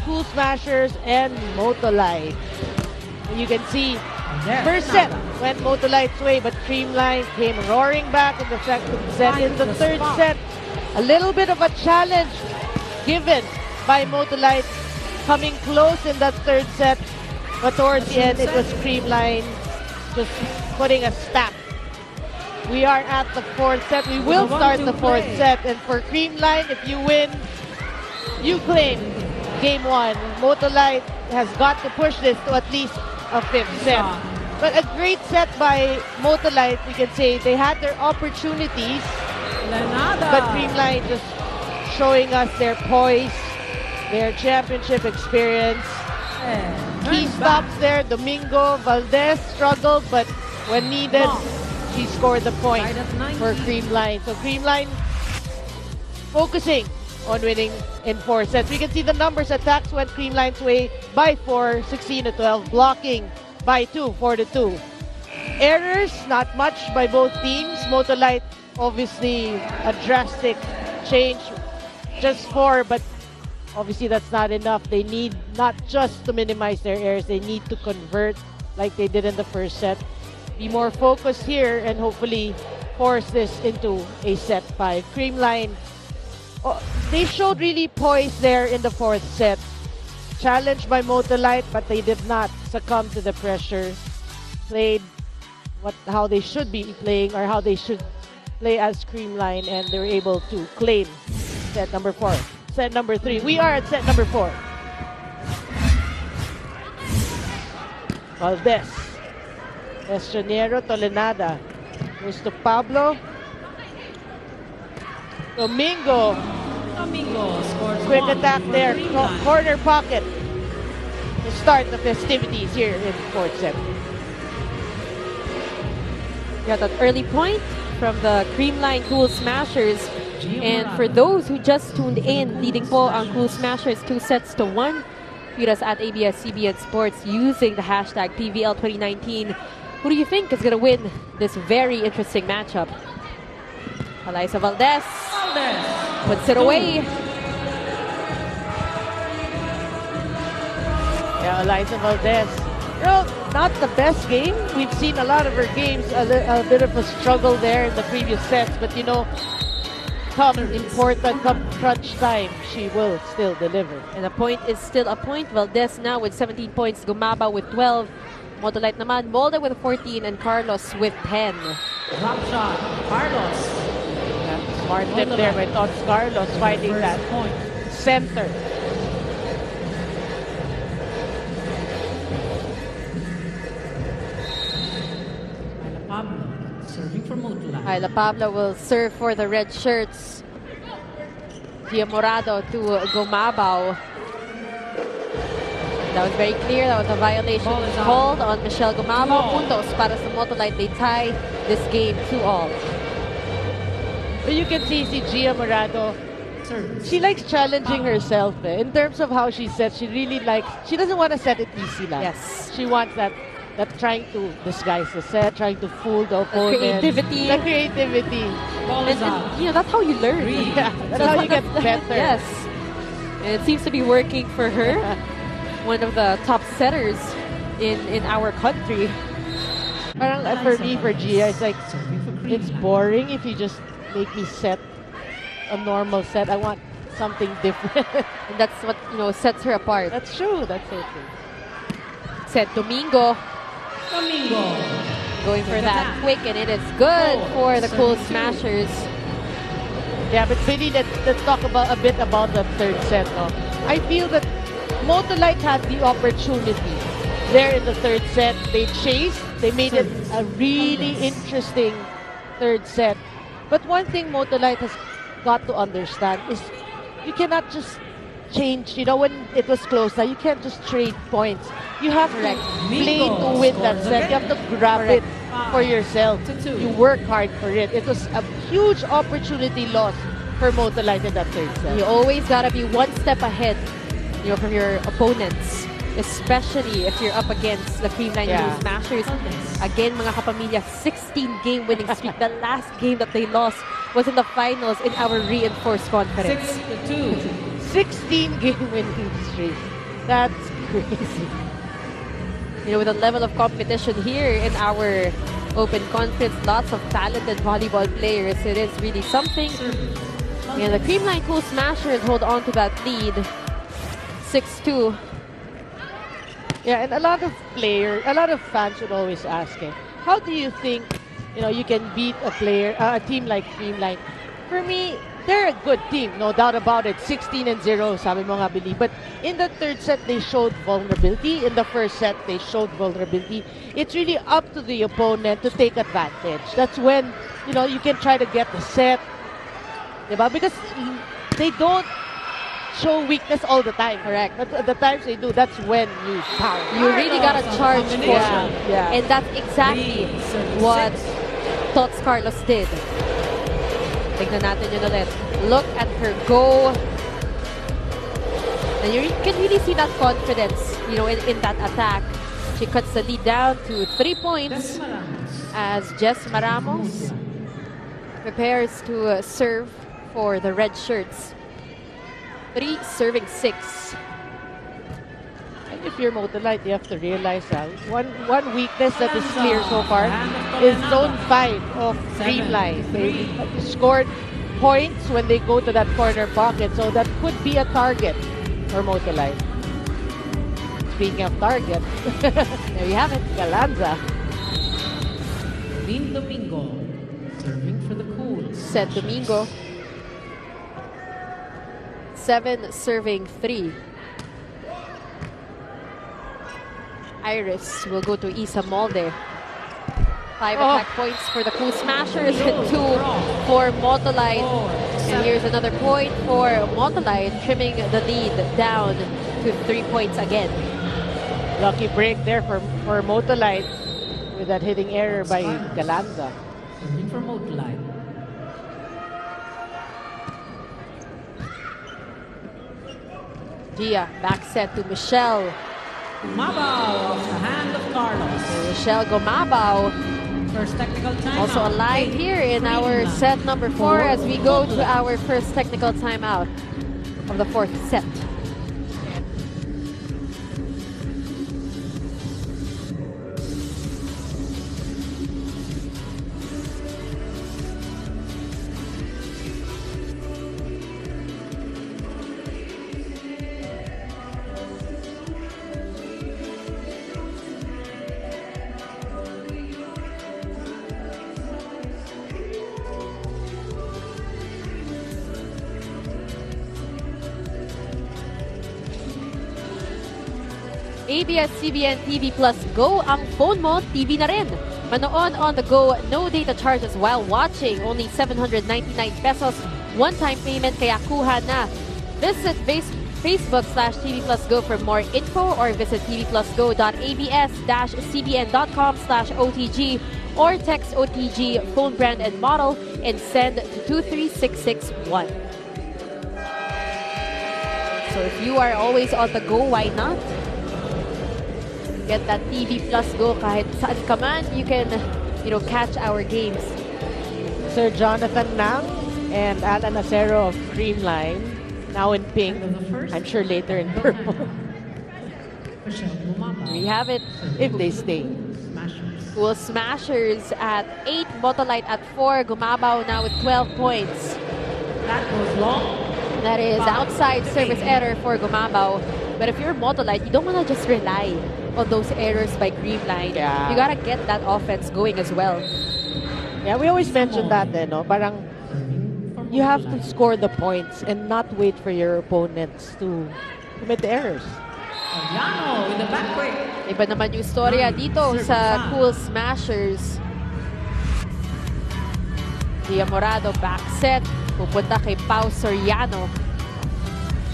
Cool Smashers and Motolite. You can see first set went Motolite's way, but Creamline came roaring back in the second set. In the third set, a little bit of a challenge given by Motolite, coming close in that third set, but towards the end, it was Creamline just putting a stop. We are at the fourth set. We will start the fourth set, and for Creamline, if you win, you claim game one. Motolite has got to push this to at least a fifth set. But a great set by Motolite, we can say. They had their opportunities, but Creamline just showing us their poise, their championship experience. Key stops there. Domingo Valdez struggled, but when needed, she scored the point for Creamline. So Creamline focusing on winning in 4 sets. We can see the numbers. Attacks went Creamline's way by 4, 16-12. Blocking by 2, 4-2. Errors, not much by both teams. Motolite, obviously a drastic change. Just 4, but obviously that's not enough. They need not just to minimize their errors, they need to convert like they did in the first set. Be more focused here and hopefully force this into a set 5. Creamline, they showed really poise there in the 4th set. Challenged by Motolite, but they did not succumb to the pressure. Played how they should be playing, or how they should play as Creamline, and they were able to claim set number 4. Set number 3. We are at set number 4. Valdez. Estranero, Tolenada. Goes to Pablo. Domingo scores. Quick attack there. Corner pocket to start the festivities here in 4th set. Yeah, that early point from the Creamline Cool Smashers. And for those who just tuned in, leading po on Cool Smashers 2-1. Tweet us at ABS-CBN Sports using the hashtag PVL2019. Who do you think is going to win this very interesting matchup? Eliza Valdez puts it away. Yeah, Eliza Valdez. You know, not the best game. We've seen a lot of her games, a bit of a struggle there in the previous sets. But you know, come crunch time, she will still deliver. And a point is still a point. Valdez now with 17 points, Gumaba with 12. Motolite naman, Molde with 14 and Carlos with 10. Drop shot, Carlos. Smart tip there by Tots Carlos, finding that center. Pablo serving for Motolite. Ayla Pablo will serve for the red shirts. Gia Morado to Gumabao. That was very clear. That was a violation called on Michelle Gumabao. Puntos para sa Motolite. They tie this game 2-all. But you can see Gia Morado, she likes challenging herself. In terms of how she sets, she really likes, she doesn't want to set it easy lang. Yes. She wants that trying to disguise the set, trying to fool the opponent. Creativity. The creativity. And, you know, that's how you learn. Yeah, that's how you get better. Yes. And it seems to be working for her. One of the top setters in our country. Parang for me, for Gia, it's like, it's boring if you just make me set a normal set. I want something different. And that's what, you know, sets her apart. That's true. That's so true. Set Domingo. Going for that quick, and it is good for the Cool Smashers. Yeah, but Billy, let's talk about a bit about the third set. No? I feel that Motolite had the opportunity there in the third set. They chased. They made it a really interesting third set. But one thing Motolite has got to understand is you cannot just change. You know, when it was close, now you can't just trade points. You have to play to win that set. You have to grab it for yourself. You work hard for it. It was a huge opportunity loss for Motolite in that third set. You always gotta be one step ahead, you know, from your opponents, especially if you're up against the Creamline Cool Smashers. Again, mga kapamilya, 16-game winning streak. The last game that they lost was in the finals in our reinforced conference. 6-2. 16-game winning streak. That's crazy. You know, with the level of competition here in our open conference, lots of talented volleyball players. It is really something. And the Creamline Cool Smashers hold on to that lead. 6-2. Yeah, and a lot of fans should always ask him, how do you think, you can beat a team like Creamline? For me, they're a good team, no doubt about it. 16-0, sabi mo nga, Billy. But in the third set, they showed vulnerability. In the first set, they showed vulnerability. It's really up to the opponent to take advantage. That's when, you can try to get the set. Diba? Because they don't show weakness all the time. Correct. But the times they do, that's when you power. You really gotta charge for it. Yeah. And that's exactly what Tots Carlos did. Tignan natin yun ulit. Look at her go. And you can really see that confidence, in that attack. She cuts the lead down to 3 points as Jess Maramos prepares to serve for the red shirts. 3 serving 6. And if you're Motolite, you have to realize that one weakness that is clear so far is zone 5 of Creamline. They scored points when they go to that corner pocket, so that could be a target for Motolite. Speaking of target, there you have it, Galanza. Lynn Domingo serving for the Cool. Said Domingo. 7 serving 3. Iris will go to Isa Molde. 5 attack points for the Cool Smashers and 2 for Motolite. And here's another point for Motolite, trimming the lead down to 3 points again. Lucky break there for Motolite with that hitting error by Galanza. Serving for Motolite. Gia, back set to Michelle. Gumabaw off the hand of Carlos. Michelle Gomabao First technical timeout. also alive here in our set number 4 as we go to our first technical timeout of the 4th set. ABS-CBN TV Plus Go, ang phone mo, TV na rin. Manood on the go, no data charges while watching. Only 799 pesos. One-time payment, kaya kuha na. Visit Facebook/TV Plus Go for more info or visit tvplusgo.abs-cbn.com/OTG or text OTG phone brand and model and send to 23661. So if you are always on the go, why not? Get that TV Plus Go kahit saan ka man. You can, catch our games. Sir Jonathan Nang and Alan Acero of Creamline, now in pink. I'm sure later in purple, Michelle Gumabaw. We have it. if they stay. Smashers. Cool Smashers at 8, Motolite at 4. Gumabao now with 12 points. That goes long. That is outside service error for Gumabao. But if you're Motolite, you don't want to just rely on those errors by Creamline. Yeah. You gotta get that offense going as well. Yeah, we always mention that, no? Parang you have to score the points and not wait for your opponents to commit errors. Agliano with the back break. Iba naman yung storya dito sa Cool Smashers. Dia Morado back set. Pupunta kay Pau Soriano.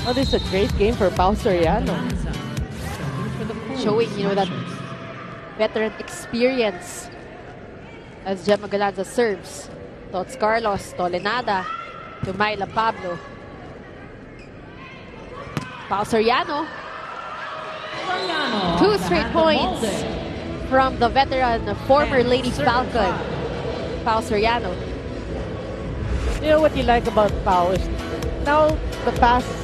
Oh, this is a great game for Pau Soriano. Galanza serving for the Cool. Showing, that Smashers. veteran experience as Gemma Galanza serves. Tots Carlos, Tolenada, to Myla Pablo. Pau Soriano, Soriano 2 off the straight hand of points Molde. from the veteran, former And Lady serving Falcon, five. Pau Soriano. You know what you like about Pau is now the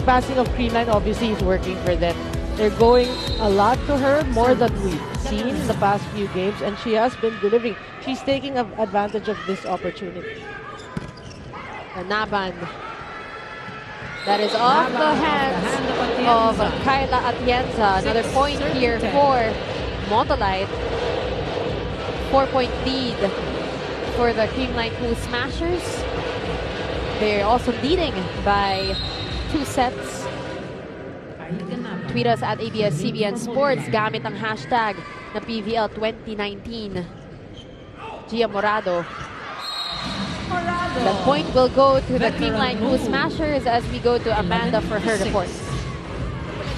passing of Creamline obviously is working for them. They're going a lot to her, more than we've seen in the past few games, and she has been delivering. She's taking advantage of this opportunity. Naban. That is off the hands of Kyla Atienza. Another point here for Motolite. 4-point lead for the Creamline Cool Smashers. They're also leading by 2 sets. Tweet us at ABS-CBN Sports gamit ang hashtag na PVL 2019. Gia Morado. The point will go to the Creamline Cool Smashers as we go to Amanda for her report.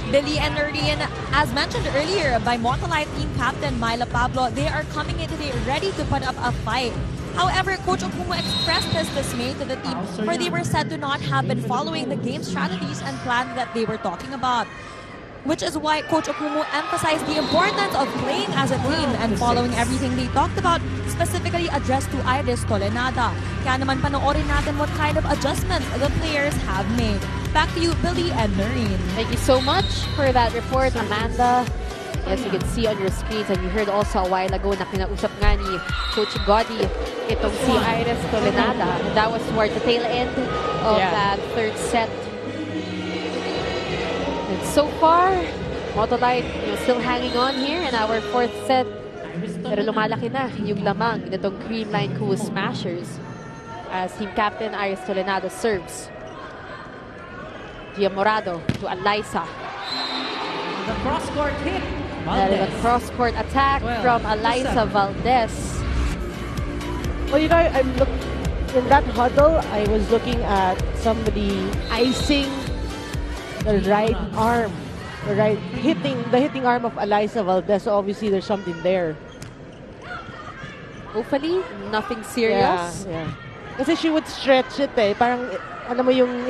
Billy and Noreen, as mentioned earlier by Motolite team captain Myla Pablo, they are coming in today ready to put up a fight. However, Coach Okumu expressed his dismay to the team for they were said to not have been following the game strategies and plan that they were talking about. Which is why Coach Okumu emphasized the importance of playing as a team and following everything they talked about, specifically addressed to Iris Tolenada. Kaya naman panoorin natin what kind of adjustments the players have made. Back to you, Billy and Noreen. Thank you so much for that report, Amanda. As you can see on your screens, and you heard also a while ago na kinausap nga ni Coach Gotti itong si Iris Tolenada. And that was toward the tail end of that third set. And so far, Motolite still hanging on here in our fourth set. Pero lumalaki na yung lamang nitong Creamline Cool Smashers as team captain Iris Tolenada serves. Gia Morado to Alyssa. The cross-court hit. That is a cross-court attack from Alyssa Valdez. Well, you know, in that huddle, I was looking at somebody icing the right arm, the hitting arm of Alyssa Valdez. So obviously, there's something there. Hopefully, nothing serious. Yeah. Kasi she would stretch it eh. Parang, alam mo yung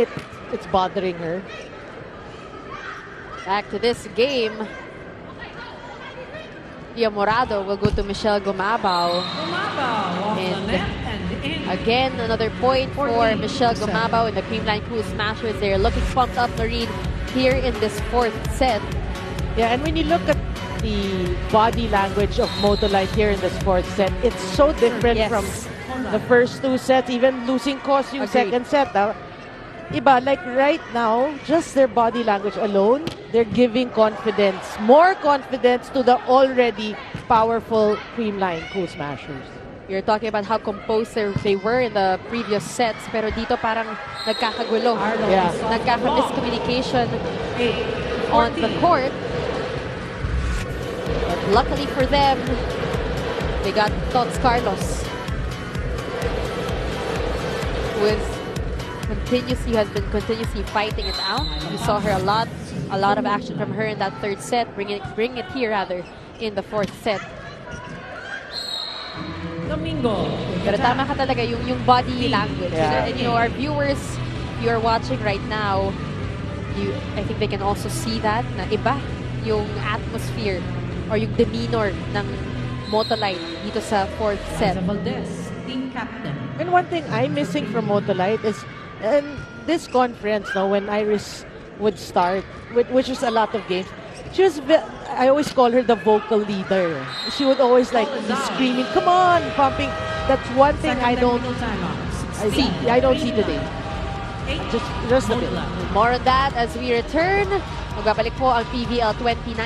it's bothering her. Back to this game. Gia Morado will go to Michelle Gumabao. And again, another point for Michelle Gumabao in the Creamline Cool Smashers. They're looking pumped up, Noreen, here in this fourth set. Yeah, and when you look at the body language of Motolite here in this fourth set, it's so different from the first 2 sets, even losing cost yung second set. Iba, like right now, just their body language alone, they're giving confidence, more confidence to the already powerful Creamline Cool Smashers. You're talking about how composed they were in the previous sets, pero dito parang nagkakagulo. Yeah. Nagkaka-miscommunication on the court. But luckily for them, they got Tots Carlos, who has been continuously fighting it out. We saw her a lot of action from her in that third set, bring it here rather in the fourth set. Domingo. Pero tama ka talaga yung body language. Yeah. And you know, our viewers, if you are watching right now, I think they can also see that na iba yung atmosphere or yung demeanor ng Motolite dito sa fourth set. Valdez, team captain. And one thing I'm missing from Motolite is this conference now when Iris would start, which is a lot of games, I always call her the vocal leader. She would always like be screaming, "Come on!" pumping. That's one thing I don't see today. Just a bit. More on that as we return. Magbabalik po ang PVL 2019.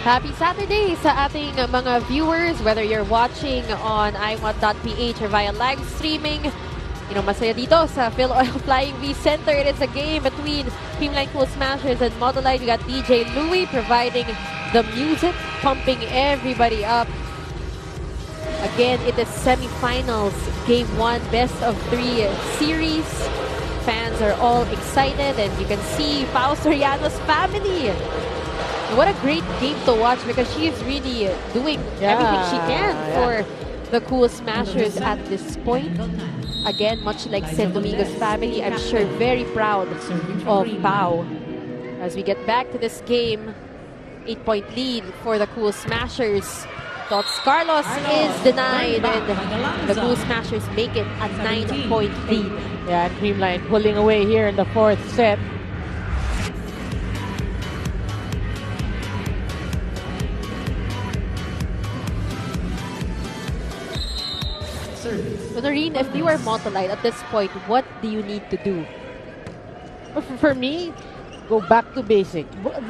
Happy Saturday sa ating mga viewers, whether you're watching on iWant.ph or via live streaming. You know, masaya dito sa Phil Oil Flying V Center. It is a game between Creamline Cool Smashers and Motolite. We got DJ Louie providing the music, pumping everybody up. Again, it is semifinals Game 1 best of 3 series. Fans are all excited, and you can see Pao Soriano's family. What a great game to watch, because she is really doing everything she can for the Cool Smashers at this point. Again, much like Sid Domingo's family, I'm sure very proud of Pao. As we get back to this game, 8-point lead for the Cool Smashers. Tots Carlos is denied, and the Cool Smashers make it a 9-point lead. Yeah, Creamline pulling away here in the fourth set. So Noreen, if you are Motolite at this point, what do you need to do? For me, go back to basic.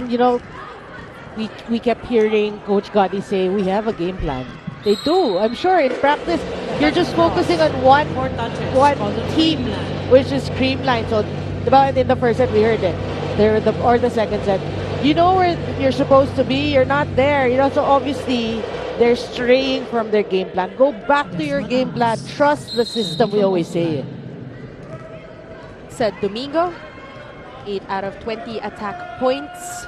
You know, we kept hearing Coach Gotti say we have a game plan. They do. I'm sure in practice, you're just focusing on one team, which is Creamline. So about in the first set, we heard it. Or the second set. You know where you're supposed to be. You're not there. You know, so obviously they're straying from their game plan. Go back to your game plan. Trust the system. We always say it. Said Domingo, 8 out of 20 attack points.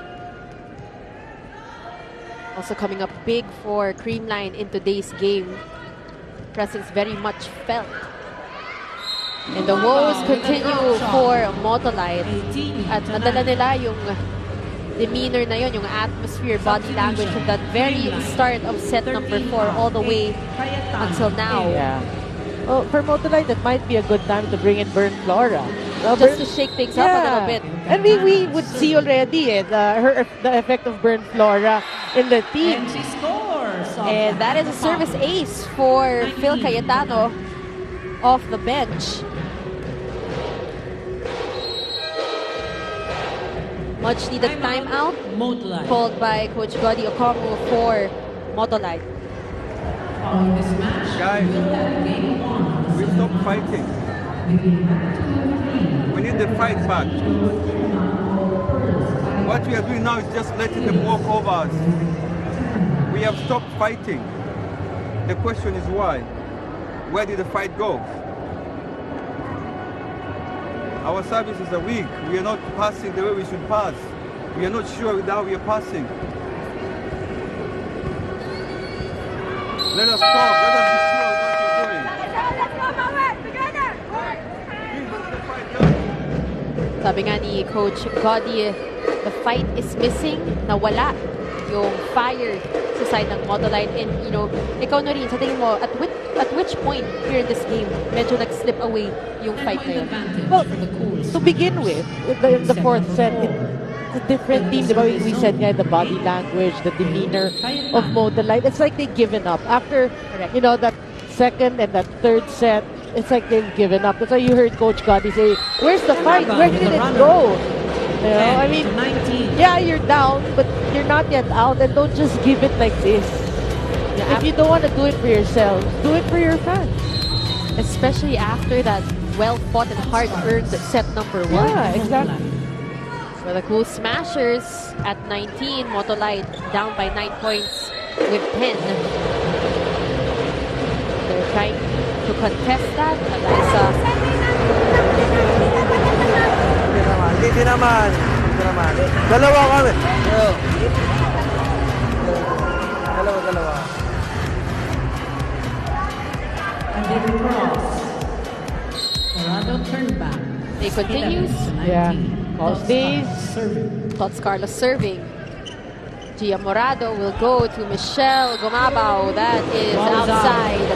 Also coming up big for Creamline in today's game. Presence very much felt. And the woes continue for Motolite. At nadala nila yung demeanor na yun, yung atmosphere, body language from that very start of set number 4 all the way until now. Yeah. Well, for Motolite, that might be a good time to bring in Burn Flora. Just to shake things up a little bit. And we would see already the effect of Burn Flora in the team. And she scores. And that is a service ace for Phil Cayetano off the bench. Much needed timeout Motolite. called by Coach Godi Okomu for Motolite. Following this match, Guys, we'll have game 1. we stop fighting. We need the fight back. What we are doing now is just letting them walk over us. We have stopped fighting. The question is why? Where did the fight go? Our services are weak. We are not passing the way we should pass. We are not sure with how we are passing. Let us talk. Let us be sure of what we're doing. Sabi nga ni Coach Godi, the fight is missing, nawala yung fire sa side ng Motolite. And you know, ikaw na rin, sa tingin mo, at which point here in this game, medyo nag-slip away yung fight na yun? Well, to begin with, in the fourth set, it's a different team. Diba? We said nga, the body language, the demeanor of Motolite. It's like they've given up. After, you know, that second and that third set, it's like they've given up. That's why you heard Coach Gotti say, where's the fight? Where did it go? You know, I mean, 19. yeah, you're down, but you're not yet out, and don't just give it like this. If you don't want to do it for yourselves, do it for your fans. Especially after that well-fought and hard-earned set number 1. Yeah, exactly. For the Cool Smashers at 19, Motolite down by 9 points with 10. They're trying to contest that. Hindi naman. Dalawa kami. Dalawa. And they cross. Corrado turned back. It continues. Yeah. All stays. Serving. Tots Carlos serving. Gia Morado will go to Michelle Gumabao. That is Ball is out. outside.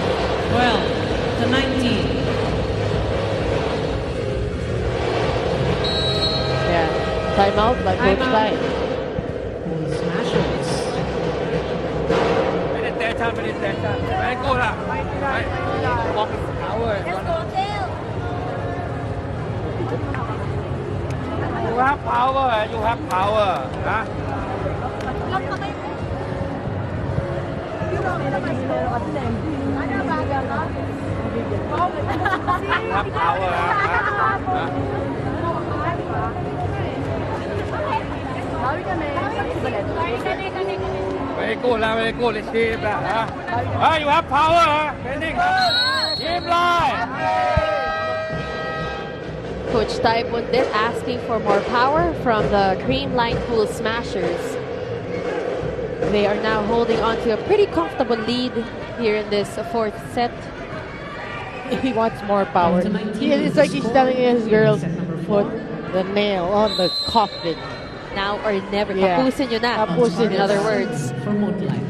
12-19. Yeah. Timeout by Coach Timeout. Lai. Cool Smashers. You have power. You have power. Huh? You have power. Huh? Very good. Let's see that. You have power. Bending. Yeah. Coach Taibun did asking for more power from the Creamline Pool Smashers. They are now holding on to a pretty comfortable lead here in this fourth set. He wants more power. It's like he's telling his girls, put the nail on the coffin. Now or never. Yeah. Tapusin nyo na. Tapusin In other words. For Motolite.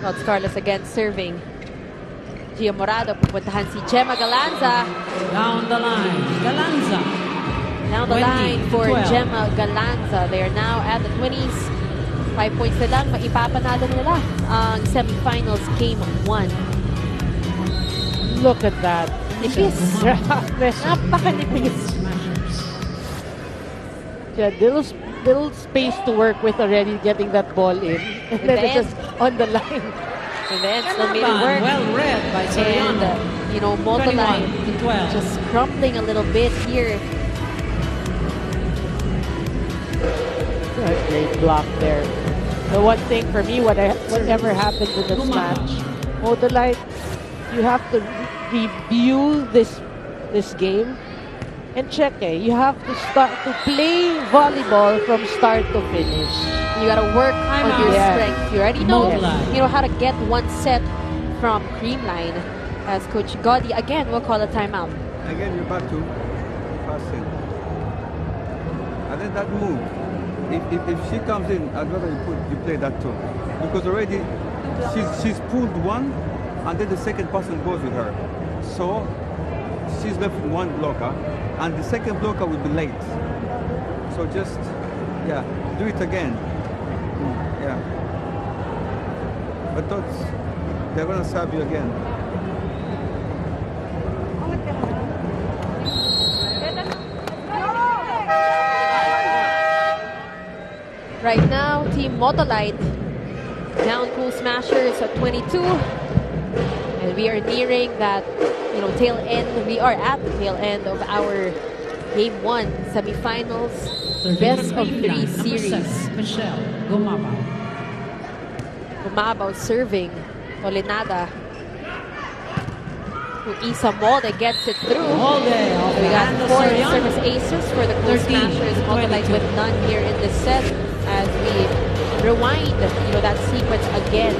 Todd Carlos again serving. Gia Morado, pupuntahan si Gemma Galanza. Down the line, Galanza. Down the 20 line for 12. Gemma Galanza. They are now at the 20s. 5 points na lang, maipapanalo nila ang semifinals game 1. Look at that. Nipis. Napakanipis. Smashers. Yeah, little space to work with already getting that ball in. And In then the it's just on the line. In the end, still made it Kalaban, work. well read by And, Soriano. Motolite 21-12. just crumbling a little bit here. A great block there. The one thing for me, whatever happens in this match, Motolite, you have to review this game and check. You have to start to play volleyball from start to finish. You gotta work on your Yeah. strength. You already know, Motolite. how to get one set from Creamline. As Coach Gotti again will call a timeout. Again, you're back to passing. And then that move. If she comes in, I'd rather you play that too. Because already she's pulled one, and then the second person goes with her. So she's left with one blocker, and the second blocker will be late. So just, do it again. Yeah. But they're gonna serve you again. Right now, Team Motolite down Pool Smashers at 22. And we are nearing that, tail end. We are at the tail end of our Game 1 semifinals. Best of 3 series. Michelle Gumabao. Gumabaw serving. Olenada. Who Isa Molde gets it through. Molde off We the got hand of 4 Soriano. service aces for the Pool 13, Smashers. Motolite 22. with none here in this set as we rewind, that sequence again.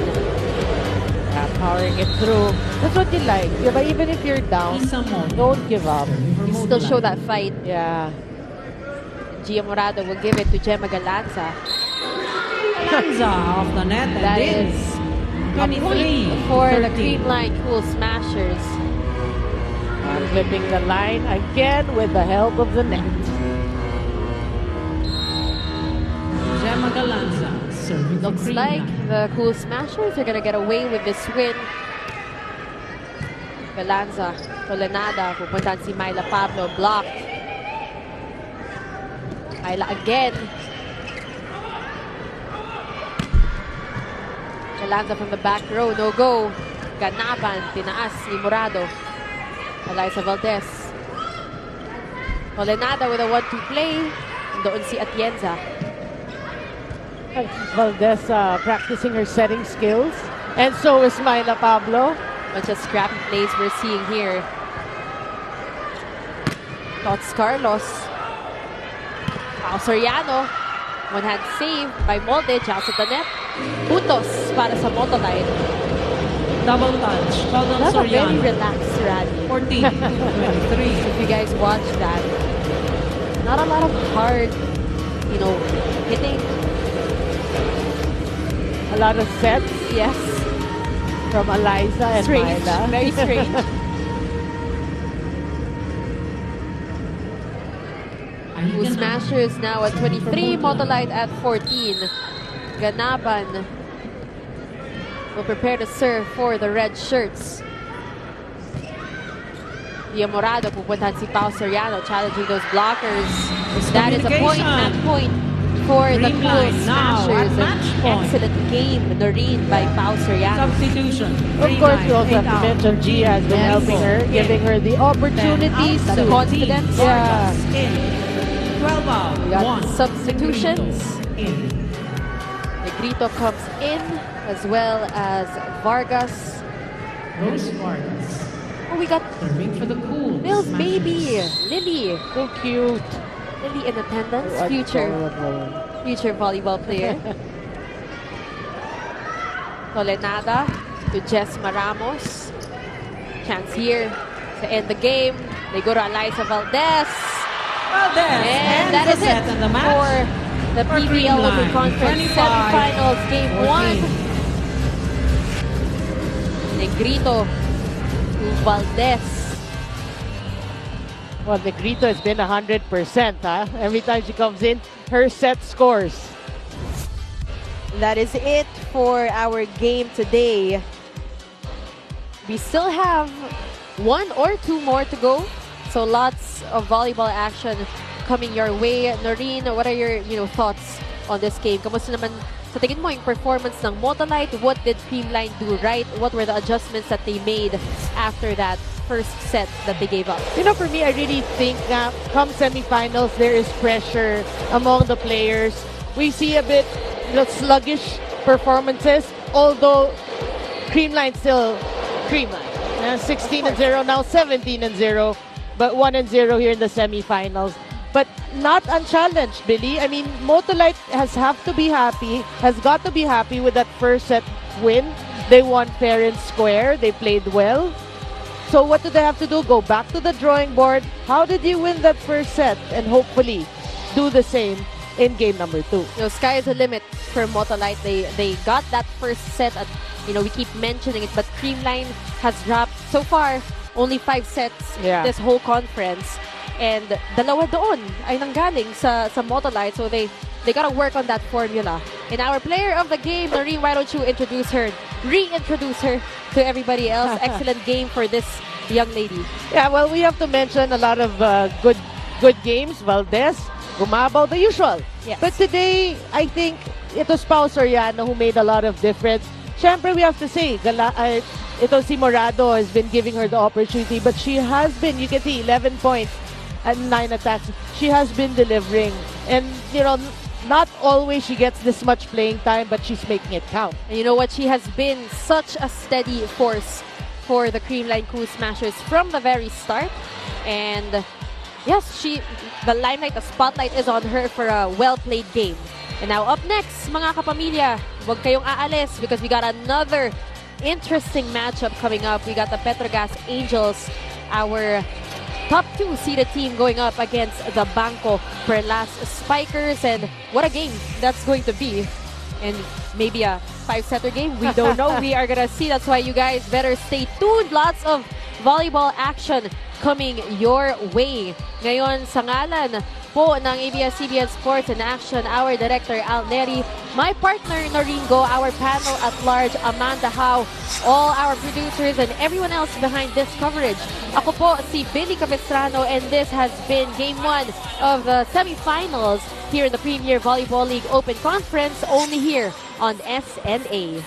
Yeah, powering it through. That's what you like. But even if you're down, Isa Molde. don't give up. You still show that fight. Yeah. Gia Morado will give it to Gemma Galanza. Galanza off the net and That in. is a 23 point for the 13. Creamline Pool Smashers. Flipping the line again with the help of the net. Gemma Galanza serving for Looks like Creamline. the Cool Smashers are gonna get away with this win. Galanza, Tolenada, pupuntahan si Myla Pablo, blocked. Myla again. Galanza from the back row, no go. Ganaban, tinaas ni Morado. Eliza Valdez. Tolenada with a 1-2 play. Doon si Atienza. Valdez practicing her setting skills. And so is Myla Pablo. Bunch of scrappy plays we're seeing here. Tots Carlos. Pao Soriano. One hand save by Molde. Jacks at the net. Putos para sa Motolite. Double touch. Called on That's a very Soriano. relaxed rally. 14-23. If you guys watch that. Not a lot of hard, hitting. A lot of sets Yes. from Eliza and Strange. Myla. Very strange. Pool Smashers now at 23, Motolite at 14. Ganaban will prepare to serve for the red shirts. Morado pupuntahan si Pao Soriano challenging those blockers. That is a point, not point for the Pool Creamline now at Smashers. match An point. excellent game, Noreen by Pao Soriano. Substitution. Of course, we also have to mention Gia has been Yes. helping her, giving her the opportunities That to... confidence. Yeah. In. 12 out. We got 1. substitutions. In. Negrito comes in as well as Vargas. Rose Vargas. Oh, we got Serving for the cool. Mills Smashers. baby, Lily. So cute. Lily in attendance, future volleyball player. Tolenada to Jessma Ramos. Chance here to end the game. They go to Eliza Valdez. Valdez And ends that the is set it in the match. for the For PBL Open Creamline, Conference 25, semifinals, game 1. 14. Negrito to Valdez. Well, Negrito has been 100%, huh? Every time she comes in, her set scores. That is it for our game today. We still have 1 or 2 more to go. So lots of volleyball action coming your way. Noreen, what are your thoughts on this game? Kamusta naman sa tingin mo yung performance ng Motolite? What did Creamline do right? What were the adjustments that they made after that first set that they gave up? You know, for me, I really think come semifinals, there is pressure among the players. We see a bit sluggish performances, although Creamline still Creamline. 16-0 now, 17-0, but 1-0 here in the semifinals. But not unchallenged, Billy. I mean, Motolite has got to be happy with that first set win. They won fair and square. They played well. So what do they have to do? Go back to the drawing board. How did you win that first set? And hopefully do the same in game number 2. Sky is the limit for Motolite. They got that first set at, we keep mentioning it, but Creamline has dropped so far only 5 sets this whole conference. And dalawa doon ay nanggaling sa Motolite. So they gotta work on that formula. And our player of the game, Noreen, why don't you reintroduce her to everybody else? Excellent game for this young lady. Yeah, well, we have to mention a lot of good games. Valdez, Gumabaw, the usual. Yes. But today, I think it was Pao Soriano who made a lot of difference. Siyempre, we have to say, ito si Morado has been giving her the opportunity, but she has been, you can see, 11 points and 9 attacks. She has been delivering. And, not always she gets this much playing time, but she's making it count. And you know what? She has been such a steady force for the Creamline Cool Smashers from the very start. And yes, the limelight, the spotlight is on her for a well-played game. And now up next, mga kapamilya, huwag kayong aalis because we got another interesting matchup coming up. We got the Petrogas Angels, our top 2 seeded team, going up against the Bangko Perlas Spikers. And what a game that's going to be. And maybe a 5-setter game. We don't know. We are gonna see. That's why you guys better stay tuned. Lots of volleyball action coming your way. Ngayon, sa ngalan po ng ABS-CBN Sports and Action, our Director Al Neri, my partner Noringo, our panel at large, Amanda Howe, all our producers and everyone else behind this coverage. Ako po si Billy Capistrano, and this has been Game 1 of the semifinals here in the Premier Volleyball League Open Conference, only here on SNA.